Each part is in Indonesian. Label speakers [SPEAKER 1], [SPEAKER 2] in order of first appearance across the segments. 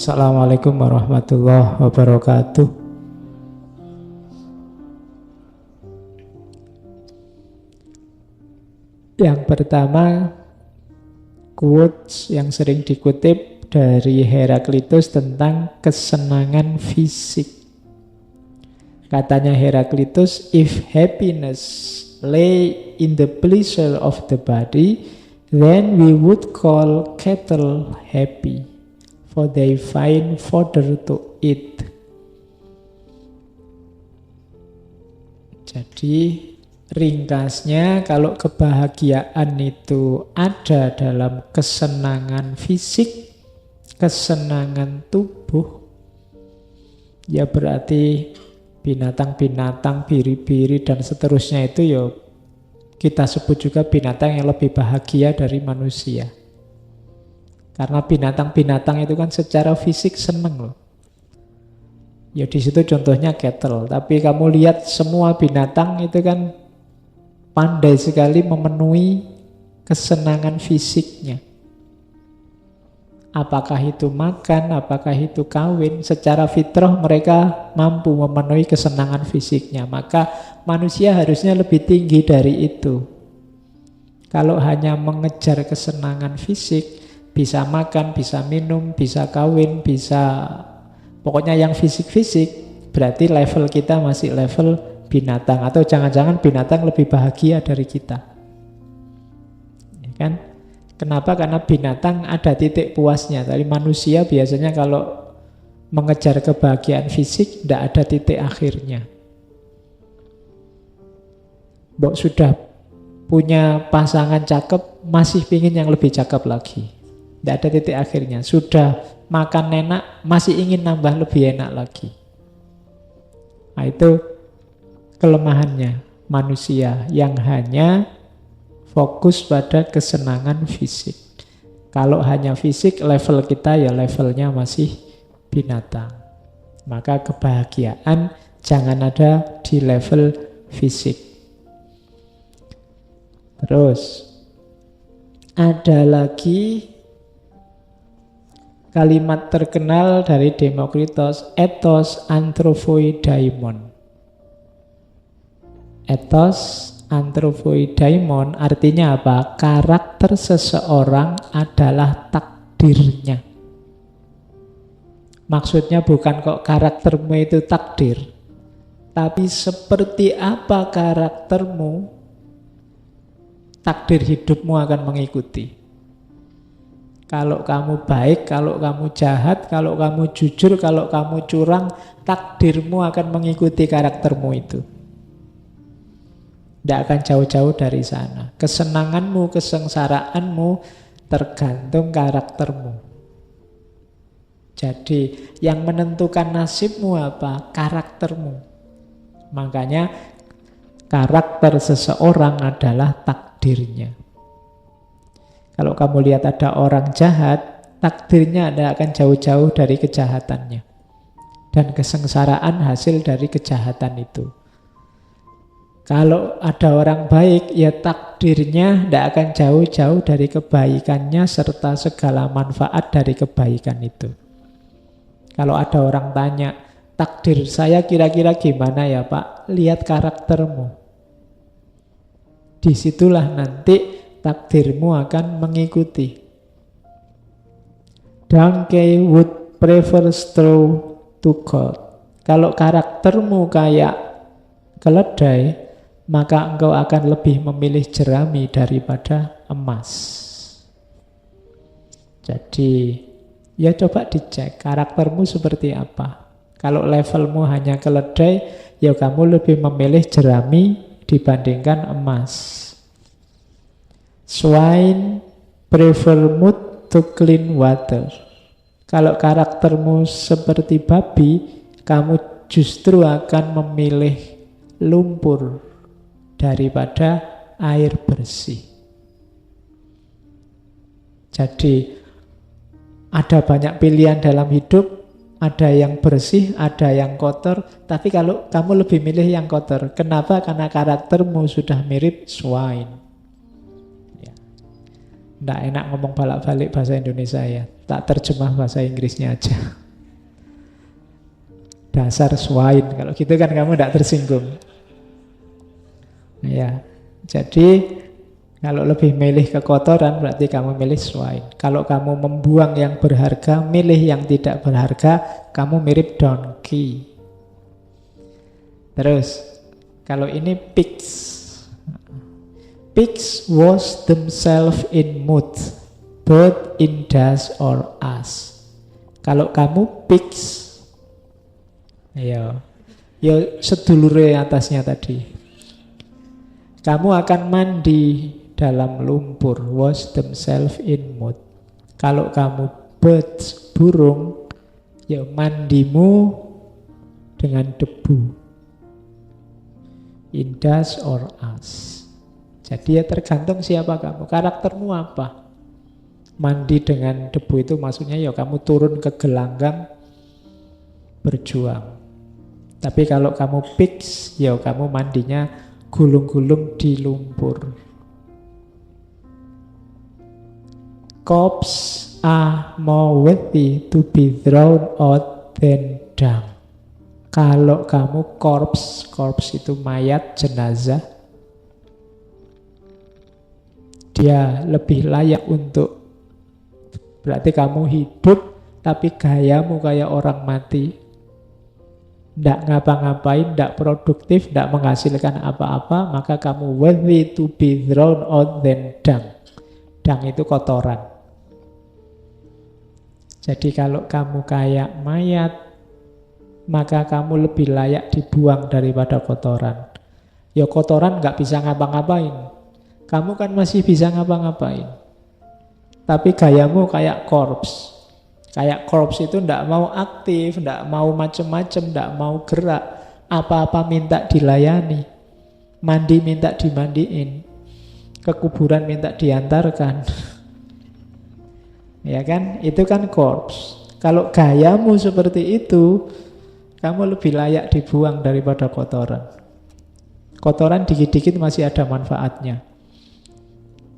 [SPEAKER 1] Assalamualaikum warahmatullahi wabarakatuh. Yang pertama, quotes yang sering dikutip dari Heraklitus tentang kesenangan fisik. Katanya Heraklitus, if happiness lay in the pleasure of the body, then we would call cattle happy, for they find fodder to eat. Jadi ringkasnya, kalau kebahagiaan itu ada dalam kesenangan fisik, kesenangan tubuh, ya berarti binatang-binatang, biri-biri dan seterusnya itu ya kita sebut juga binatang yang lebih bahagia dari manusia. Karena binatang-binatang itu kan secara fisik seneng loh. Ya di situ contohnya cattle. Tapi kamu lihat semua binatang itu kan pandai sekali memenuhi kesenangan fisiknya. Apakah itu makan, apakah itu kawin, secara fitrah mereka mampu memenuhi kesenangan fisiknya. Maka manusia harusnya lebih tinggi dari itu. Kalau hanya mengejar kesenangan fisik, bisa makan, bisa minum, bisa kawin, bisa pokoknya yang fisik-fisik, berarti level kita masih level binatang. Atau jangan-jangan binatang lebih bahagia dari kita. Ya kan? Kenapa? Karena binatang ada titik puasnya. Tapi manusia biasanya kalau mengejar kebahagiaan fisik, tidak ada titik akhirnya. Mbok sudah punya pasangan cakep, masih pingin yang lebih cakep lagi. Tidak ada titik akhirnya. Sudah makan enak, masih ingin nambah lebih enak lagi. Nah itu kelemahannya manusia yang hanya fokus pada kesenangan fisik. Kalau hanya fisik, level kita ya levelnya masih binatang. Maka kebahagiaan jangan ada di level fisik. Terus ada lagi kalimat terkenal dari Demokritos, ethos anthropoi daimon. Ethos anthropoi daimon artinya apa? Karakter seseorang adalah takdirnya. Maksudnya bukan kok karaktermu itu takdir, tapi seperti apa karaktermu, takdir hidupmu akan mengikuti. Kalau kamu baik, kalau kamu jahat, kalau kamu jujur, kalau kamu curang, takdirmu akan mengikuti karaktermu itu. Tidak akan jauh-jauh dari sana. Kesenanganmu, kesengsaraanmu tergantung karaktermu. Jadi yang menentukan nasibmu apa? Karaktermu. Makanya karakter seseorang adalah takdirnya. Kalau kamu lihat ada orang jahat, takdirnya tidak akan jauh-jauh dari kejahatannya. Dan kesengsaraan hasil dari kejahatan itu. Kalau ada orang baik, ya takdirnya tidak akan jauh-jauh dari kebaikannya serta segala manfaat dari kebaikan itu. Kalau ada orang tanya, takdir saya kira-kira gimana ya Pak? Lihat karaktermu. Disitulah nanti takdirmu akan mengikuti. Donkey would prefer straw to gold. Kalau karaktermu kayak keledai, maka engkau akan lebih memilih jerami daripada emas. Jadi, ya coba dicek karaktermu seperti apa. Kalau levelmu hanya keledai, ya kamu lebih memilih jerami dibandingkan emas. Swine prefer mud to clean water. Kalau karaktermu seperti babi, kamu justru akan memilih lumpur daripada air bersih. Jadi ada banyak pilihan dalam hidup, ada yang bersih, ada yang kotor. Tapi kalau kamu lebih milih yang kotor, kenapa? Karena karaktermu sudah mirip swine. Tidak enak ngomong balik-balik bahasa Indonesia ya. Tak terjemah bahasa Inggrisnya aja. Dasar swine. Kalau gitu kan kamu tidak tersinggung. Ya, jadi kalau lebih milih kekotoran berarti kamu milih swine. Kalau kamu membuang yang berharga, milih yang tidak berharga, kamu mirip donkey. Terus, kalau ini pigs. Pigs wash themselves in mud, both in dust or ash. Kalau kamu pigs, ya sedulure atasnya tadi. Kamu akan mandi dalam lumpur, wash themselves in mud. Kalau kamu birds, burung, ya mandimu dengan debu, in dust or ash. Jadi ya tergantung siapa kamu, karaktermu apa. Mandi dengan debu itu maksudnya ya kamu turun ke gelanggang berjuang. Tapi kalau kamu pigs, ya kamu mandinya gulung-gulung di lumpur. Corpses are more worthy to be thrown out than dung. Kalau kamu corpse itu mayat, jenazah, dia lebih layak untuk, berarti kamu hidup tapi gayamu kayak orang mati, tidak ngapa-ngapain, tidak produktif, tidak menghasilkan apa-apa, maka kamu worthy to be thrown out than dung. Dung itu kotoran. Jadi kalau kamu kayak mayat, maka kamu lebih layak dibuang daripada kotoran. Ya kotoran nggak bisa ngapa-ngapain. Kamu kan masih bisa ngapa-ngapain. Tapi gayamu kayak corpse. Kayak corpse itu ndak mau aktif, ndak mau macem-macem, ndak mau gerak. Apa-apa minta dilayani. Mandi minta dimandiin. Ke kuburan minta diantarkan. Ya kan? Itu kan corpse. Kalau gayamu seperti itu, kamu lebih layak dibuang daripada kotoran. Kotoran dikit-dikit masih ada manfaatnya.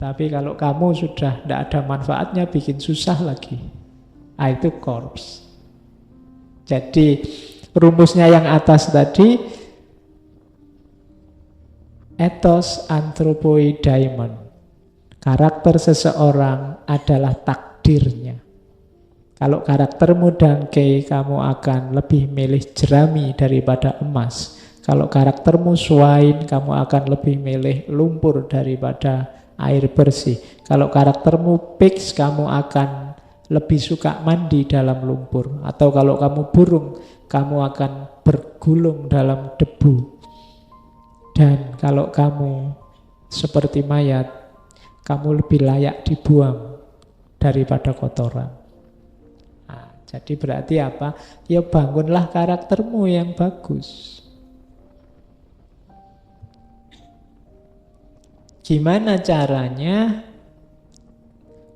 [SPEAKER 1] Tapi kalau kamu sudah tidak ada manfaatnya, bikin susah lagi. Itu corpse. Jadi rumusnya yang atas tadi, ethos anthropoi daimon. Karakter seseorang adalah takdirnya. Kalau karaktermu dangkei, kamu akan lebih milih jerami daripada emas. Kalau karaktermu swine, kamu akan lebih milih lumpur daripada air bersih. Kalau karaktermu pigs, kamu akan lebih suka mandi dalam lumpur. Atau kalau kamu burung, kamu akan bergulung dalam debu. Dan kalau kamu seperti mayat, kamu lebih layak dibuang daripada kotoran. Jadi berarti apa? Ya bangunlah karaktermu yang bagus. Gimana caranya?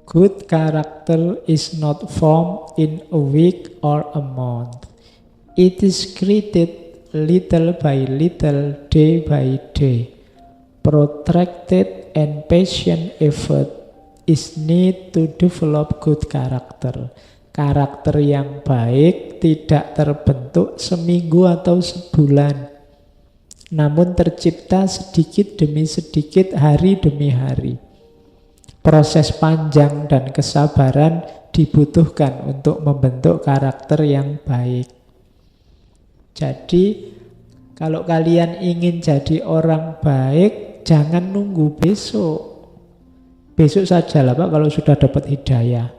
[SPEAKER 1] Good character is not formed in a week or a month. It is created little by little, day by day. Protracted and patient effort is need to develop good character. Karakter yang baik tidak terbentuk seminggu atau sebulan, namun tercipta sedikit demi sedikit, hari demi hari. Proses panjang dan kesabaran dibutuhkan untuk membentuk karakter yang baik. Jadi, kalau kalian ingin jadi orang baik, jangan nunggu besok. Besok sajalah Pak kalau sudah dapat hidayah.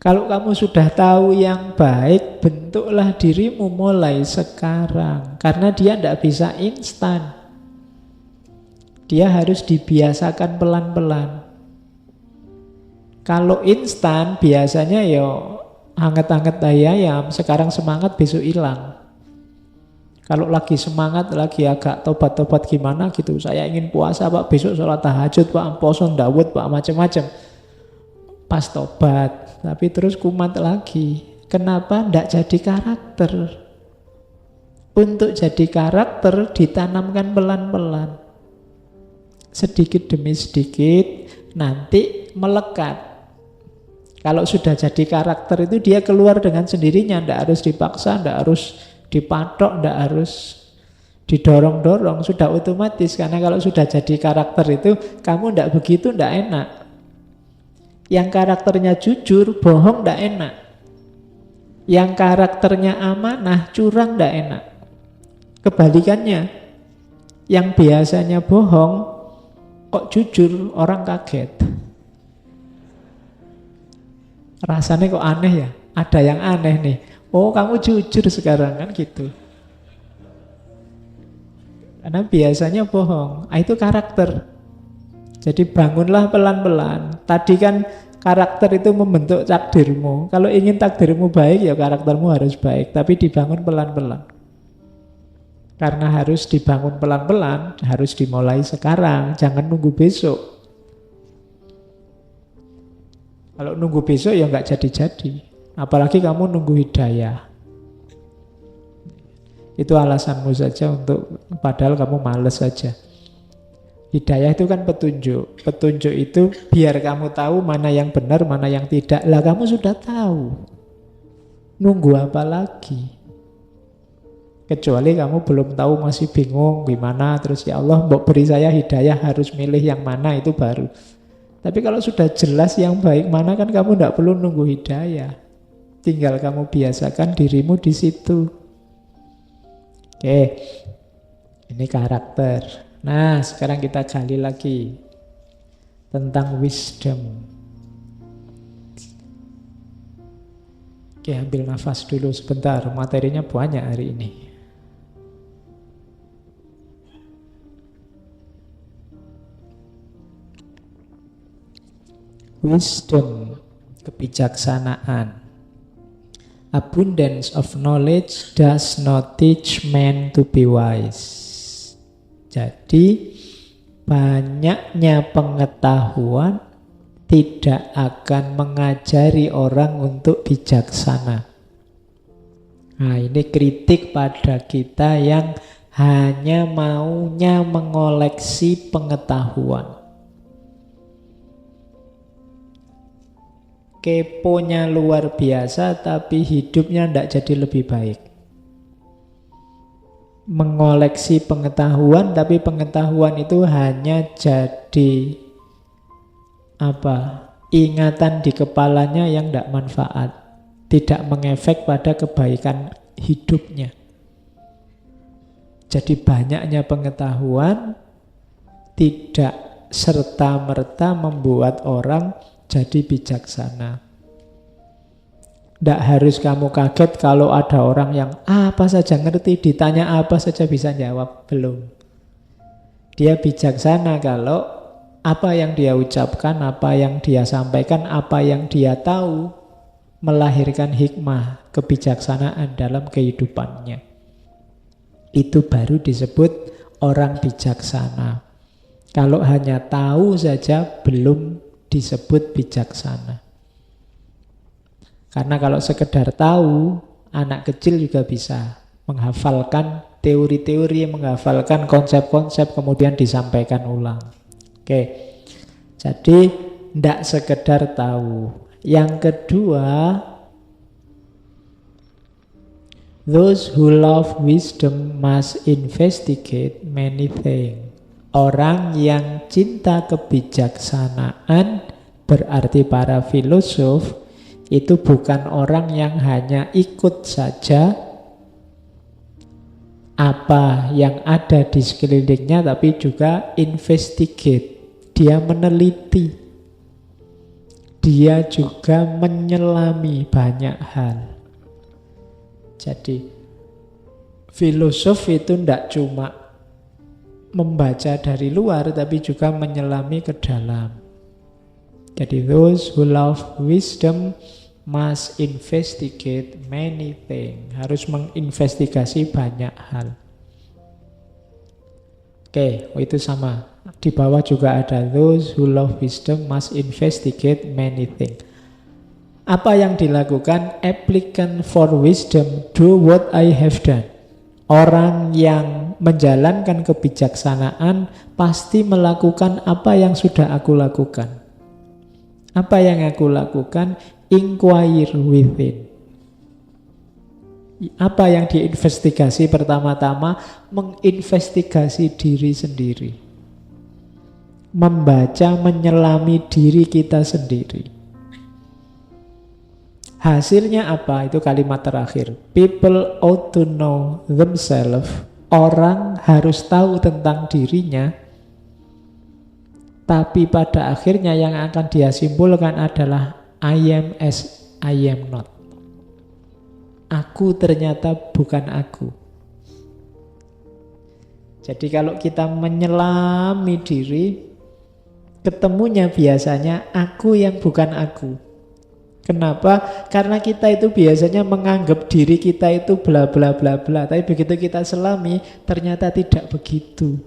[SPEAKER 1] Kalau kamu sudah tahu yang baik, bentuklah dirimu mulai sekarang. Karena dia tidak bisa instan. Dia harus dibiasakan pelan-pelan. Kalau instan biasanya ya anget-anget ayam, sekarang semangat besok hilang. Kalau lagi semangat, lagi agak tobat-tobat gimana gitu, saya ingin puasa Pak, besok sholat tahajud Pak, poso Dawud Pak, macam-macam. Pas tobat, tapi terus kumat lagi. Kenapa? Tidak jadi karakter. Untuk jadi karakter ditanamkan pelan-pelan. Sedikit demi sedikit, nanti melekat. Kalau sudah jadi karakter itu dia keluar dengan sendirinya, tidak harus dipaksa, tidak harus dipatok, tidak harus didorong-dorong, sudah otomatis. Karena kalau sudah jadi karakter itu, kamu tidak begitu, tidak enak. Yang karakternya jujur, bohong tidak enak. Yang karakternya amanah, curang tidak enak. Kebalikannya, yang biasanya bohong, kok jujur, orang kaget. Rasanya kok aneh ya? Ada yang aneh nih. Oh, kamu jujur sekarang, kan gitu. Karena biasanya bohong. Itu karakter. Jadi bangunlah pelan-pelan. Tadi kan karakter itu membentuk takdirmu. Kalau ingin takdirmu baik, ya karaktermu harus baik. Tapi dibangun pelan-pelan. Karena harus dibangun pelan-pelan, harus dimulai sekarang. Jangan nunggu besok. Kalau nunggu besok ya nggak jadi-jadi. Apalagi kamu nunggu hidayah. Itu alasanmu saja untuk, padahal kamu males saja. Hidayah itu kan petunjuk. Petunjuk itu biar kamu tahu mana yang benar, mana yang tidak. Lah kamu sudah tahu. Nunggu apa lagi? Kecuali kamu belum tahu, masih bingung gimana. Terus ya Allah, mbok beri saya hidayah, harus milih yang mana, itu baru. Tapi kalau sudah jelas yang baik mana, kan kamu tidak perlu nunggu hidayah. Tinggal kamu biasakan dirimu di situ. Oke, ini karakter. Nah, sekarang kita gali lagi tentang wisdom. Oke, ambil nafas dulu sebentar. Materinya banyak hari ini. Wisdom, kebijaksanaan. Abundance of knowledge does not teach man to be wise. Jadi, banyaknya pengetahuan tidak akan mengajari orang untuk bijaksana. Nah, ini kritik pada kita yang hanya maunya mengoleksi pengetahuan. Keponya luar biasa, tapi hidupnya tidak jadi lebih baik. Mengoleksi pengetahuan, tapi pengetahuan itu hanya jadi ingatan di kepalanya yang tidak manfaat, tidak mengefek pada kebaikan hidupnya. Jadi banyaknya pengetahuan tidak serta-merta membuat orang jadi bijaksana. Tidak harus kamu kaget kalau ada orang yang apa saja ngerti, ditanya apa saja bisa jawab. Belum. Dia bijaksana kalau apa yang dia ucapkan, apa yang dia sampaikan, apa yang dia tahu melahirkan hikmah, kebijaksanaan dalam kehidupannya. Itu baru disebut orang bijaksana. Kalau hanya tahu saja belum disebut bijaksana. Karena kalau sekedar tahu, anak kecil juga bisa menghafalkan teori-teori, menghafalkan konsep-konsep, kemudian disampaikan ulang. Oke, jadi tidak sekedar tahu. Yang kedua, those who love wisdom must investigate many things. Orang yang cinta kebijaksanaan, berarti para filosof, itu bukan orang yang hanya ikut saja apa yang ada di sekelilingnya, tapi juga investigate. Dia meneliti. Dia juga menyelami banyak hal. Jadi, filosof itu tidak cuma membaca dari luar, tapi juga menyelami ke dalam. Jadi those who love wisdom must investigate many things. Harus menginvestigasi banyak hal. Oke, itu sama. Di bawah juga ada those who love wisdom must investigate many things. Apa yang dilakukan applicant for wisdom do what I have done. Orang yang menjalankan kebijaksanaan pasti melakukan apa yang sudah aku lakukan. Apa yang aku lakukan? Inquire within. Apa yang diinvestigasi pertama-tama? Menginvestigasi diri sendiri. Membaca, menyelami diri kita sendiri. Hasilnya apa? Itu kalimat terakhir. People ought to know themselves. Orang harus tahu tentang dirinya. Tapi pada akhirnya yang akan dia simpulkan adalah I am as I am not. Aku ternyata bukan aku. Jadi kalau kita menyelami diri, ketemunya biasanya aku yang bukan aku. Kenapa? Karena kita itu biasanya menganggap diri kita itu bla bla bla bla. Tapi begitu kita selami, ternyata tidak begitu.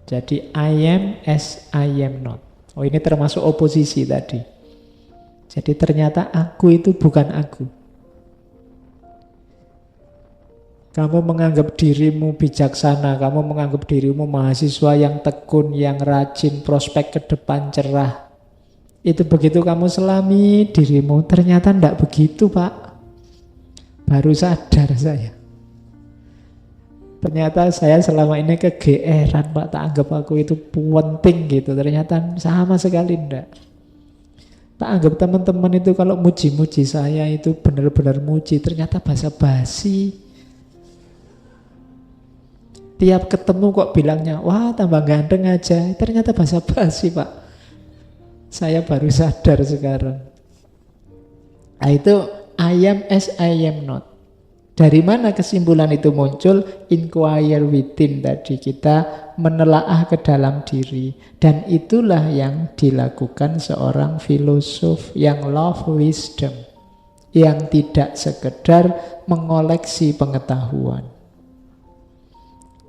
[SPEAKER 1] Jadi I am as I am not. Oh, ini termasuk oposisi tadi. Jadi ternyata aku itu bukan aku. Kamu menganggap dirimu bijaksana, kamu menganggap dirimu mahasiswa yang tekun, yang rajin, prospek ke depan cerah. Itu begitu kamu selami dirimu, ternyata tidak begitu, Pak. Baru sadar saya. Ternyata saya selama ini kegeeran, Pak. Tak anggap aku itu penting gitu. Ternyata sama sekali tidak. Tak anggap teman-teman itu kalau muji-muji saya itu benar-benar muji. Ternyata basa-basi. Tiap ketemu kok bilangnya, wah tambah ganteng aja. Ternyata basa-basi, Pak. Saya baru sadar sekarang. Nah, itu I am as I am not. Dari mana kesimpulan itu muncul? Inquire within tadi. Kita menelaah ke dalam diri. Dan itulah yang dilakukan seorang filosof yang love wisdom. Yang tidak sekedar mengoleksi pengetahuan.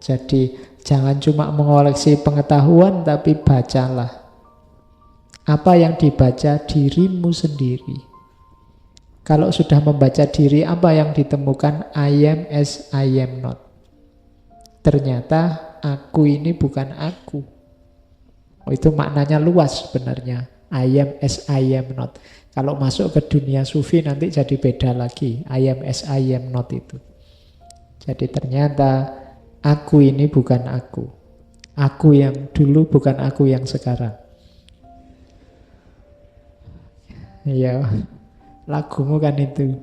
[SPEAKER 1] Jadi jangan cuma mengoleksi pengetahuan, tapi bacalah. Apa yang dibaca? Dirimu sendiri. Kalau sudah membaca diri, apa yang ditemukan? I am as I am not. Ternyata aku ini bukan aku. Oh, itu maknanya luas sebenarnya. I am as I am not. Kalau masuk ke dunia sufi nanti jadi beda lagi. I am as I am not itu. Jadi ternyata aku ini bukan aku. Aku yang dulu bukan aku yang sekarang. Ya, lagumu kan itu.